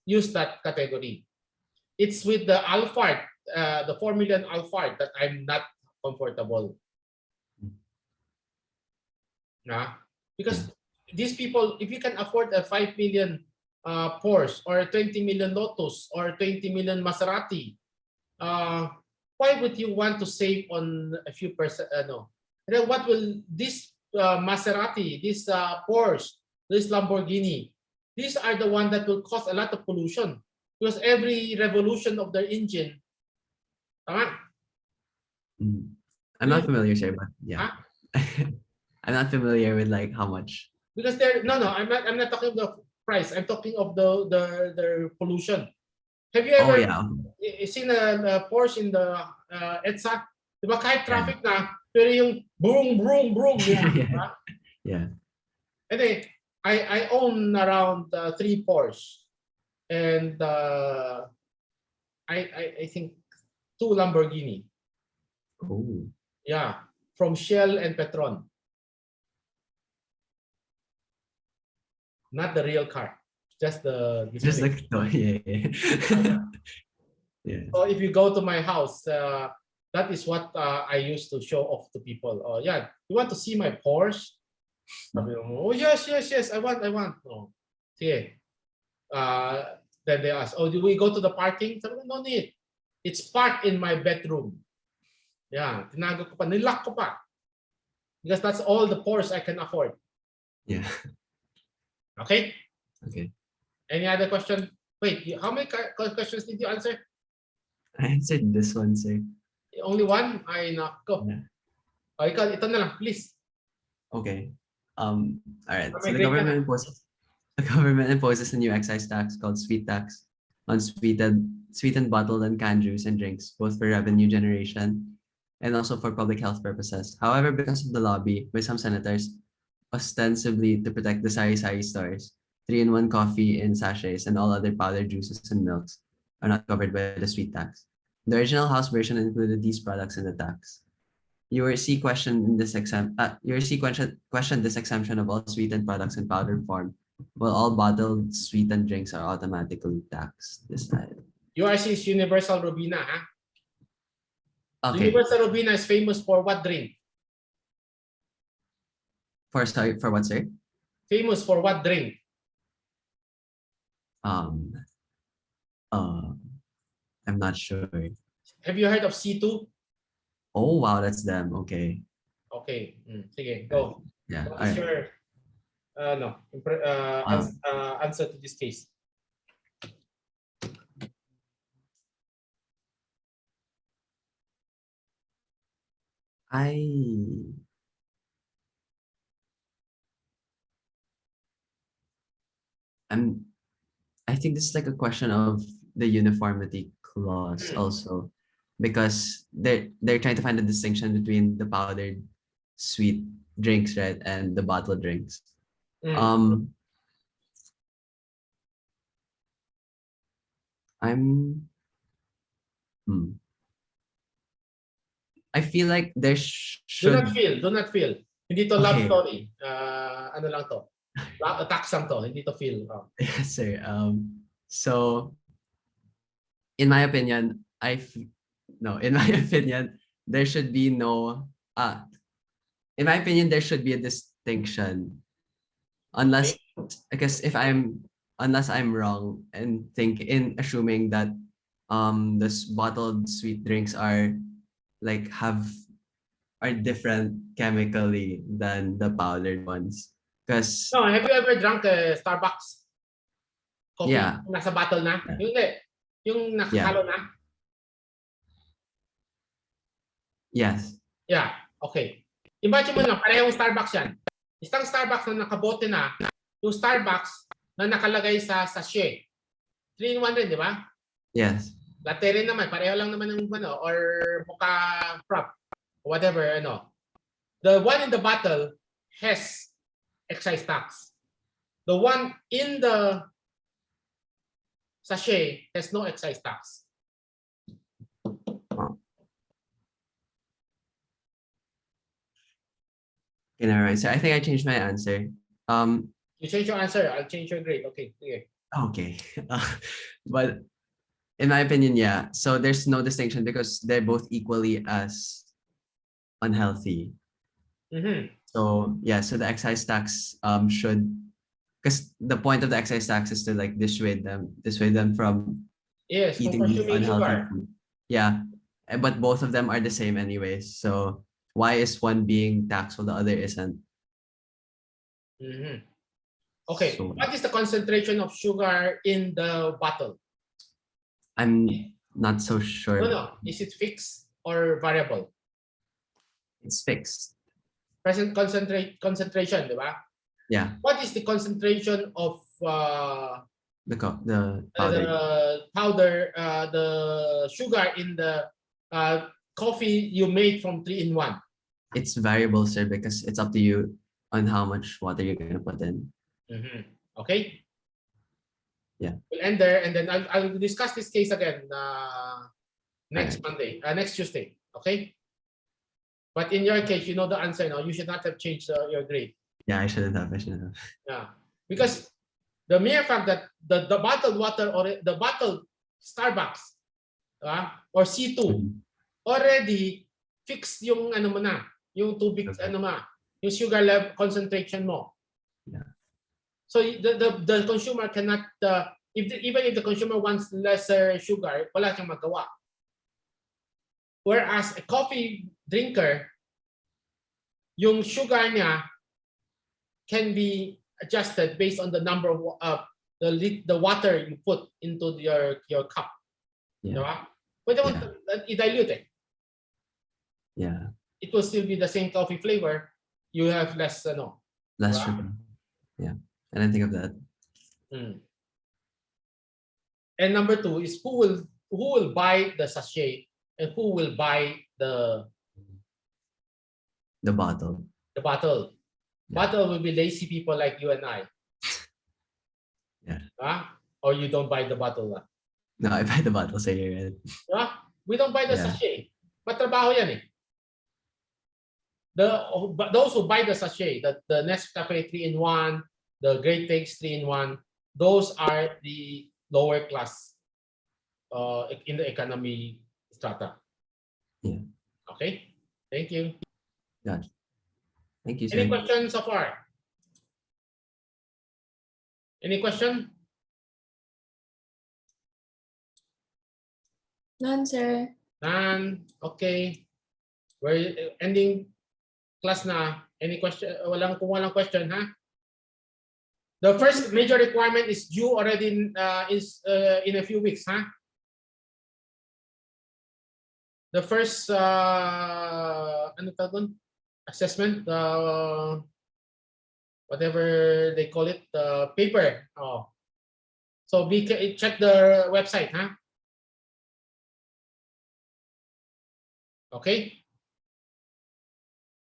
use that category. It's with the Alphard, the 4 million Alphard that I'm not comfortable. Because these people, if you can afford a 5 million Porsche or 20 million Lotus or 20 million Maserati, why would you want to save on a few percent? And then what will this Maserati, this Porsche, this Lamborghini, these are the ones that will cause a lot of pollution because every revolution of their engine. I'm not familiar, sir, but yeah. I'm not familiar with like how much. Because they're I'm not talking of the price. I'm talking of the pollution. Have you ever seen a Porsche in the EDSA? Diba kahit traffic na, pero yung boom, boom, boom. Yeah. And then, I own around 3 Porsche. And I think 2 Lamborghini. Oh. Yeah, from Shell and Petron. Not the real car, just the Just like yeah. So if you go to my house, that is what I used to show off to people. Oh yeah, you want to see my Porsche? Oh yes, I want. Oh, sige. Then they ask, oh, do we go to the parking? Sabi ko, no need. It's parked in my bedroom. Yeah, tinago ko pa, nilock ko pa. Because that's all the Porsche I can afford. Yeah. Okay? Okay. Any other question? Wait, how many questions did you answer? I answered this one, sir. Only one? Ay, nako. Yeah. O, ito na lang, please. Okay. All right. So Okay, the government imposes a new excise tax called sweet tax on sweetened sweetened bottled and canned juice and drinks, both for revenue generation and also for public health purposes. However, because of the lobby by some senators, ostensibly to protect the sari-sari stores, 3-in-1 coffee in sachets and all other powdered juices and milks are not covered by the sweet tax. The original House version included these products in the tax. URC questioned this questioned this exemption of all sweetened products in powdered form, while all bottled sweetened drinks are automatically taxed. URC is Universal Robina, huh? Okay. Universal Robina is famous for what drink? For what, sir? Famous for what drink? Um. I'm not sure. Have you heard of C2? Oh wow, that's them. Okay. Okay. Sige, go. Yeah. What All is right. your answer to this case? I think this is like a question of the uniformity clause also, because they're trying to find a distinction between the powdered sweet drinks, right, and the bottled drinks. Mm. I feel like there Do should. not feel. Hindi to love Okay. story. Ano lang to? Tax lang to, hindi to feel. Yes, sir. So, in my opinion, in my opinion, there should be no. In my opinion, there should be a distinction, unless unless I'm wrong and assuming that this bottled sweet drinks are different chemically than the powdered ones. Because No, have you ever drunk Starbucks coffee? Yeah. Nasa bottle na? Yeah. Yung hindi. Yung nakahalo na? yes, Yeah. Okay. Imagine mo lang, parehong Starbucks yan. Isang Starbucks na nakabote na, yung Starbucks na nakalagay sa sachet. 3-in-1 rin, di ba? yes, Latte rin naman, pareho lang naman yung or mocha frap, whatever, The one in the bottle has excise tax. The one in the sachet has no excise tax. Okay, never mind. So I think I changed my answer. You change your answer, I'll change your grade. Okay. Okay. But in my opinion, yeah. So there's no distinction because they're both equally as unhealthy. Mm-hmm. So yeah, so the excise tax should, because the point of the excise tax is to like dissuade them from Yes, from eating these consuming unhealthy sugar. food. Yeah. But both of them are the same anyways. So why is one being taxed while the other isn't? Mm-hmm. Okay, So- what is the concentration of sugar in the bottle? I'm not so sure. No. Is it fixed or variable? It's fixed. Present concentration, di ba? Yeah. What is the concentration of The powder, the sugar in the coffee you made from 3-in-1? It's variable, sir, because it's up to you on how much water you're gonna put in. Mm-hmm. Okay. Yeah. We'll end there, and then I'll discuss this case again next Monday, next Tuesday. Okay. But in your case, you know the answer now. You should not have changed your grade. Yeah, I shouldn't have. Yeah, because the mere fact that the bottled water or the bottled Starbucks or C2 Mhm. already fixed yung ano mo na, yung tubig Okay. yung sugar level concentration mo. Yeah. So the consumer cannot even if the consumer wants lesser sugar, wala siyang magawa. Whereas a coffee drinker, yung sugar niya can be adjusted based on the number of the water you put into your cup. Yeah. Diba? Pwede mo i-dilute eh. Yeah. It will still be the same coffee flavor. You have less Less Wow. sugar. Yeah. I didn't think of that. And number two is who will who will buy the sachet and who will buy the bottle. bottle. Yeah. Bottle will be lazy people like you and I. Yeah. Or you don't buy the bottle. No, I buy the bottle, so you're right. We don't buy the Yeah. sachet. Matrabaho yan eh. But those who buy the sachet, the Nescafe 3-in-1, the Great Takes 3-in-1, those are the lower class in the economy strata. Yeah. Okay, thank you. Thank you, Any sir. questions so far? Any question? None, sir. None. Okay. We're ending class na. Any question? Kung walang question, ha? The first major requirement is due already in a few weeks, huh? The first ano tawag dun? Assessment, whatever they call it, paper. Oh. So check the website, huh? Okay.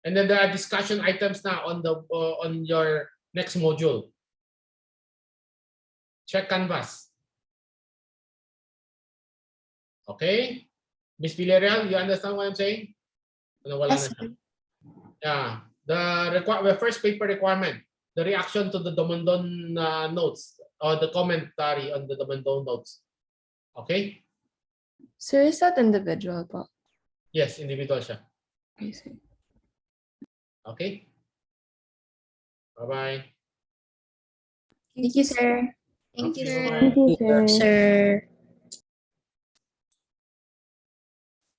And then there are discussion items now on your next module. Check Canvas. Okay. Miss Villarreal, you understand what I'm saying? Ano, wala Yes, na siya. sir. Yeah. The first paper requirement, the reaction to the Domondon notes or the commentary on the Domondon notes. Okay? Sir, is that individual po? Yes, individual siya. Okay, sir. Okay? Bye-bye. Thank you, sir. Thank you, Okay, sir. bye-bye. Thank you, sir. Sir.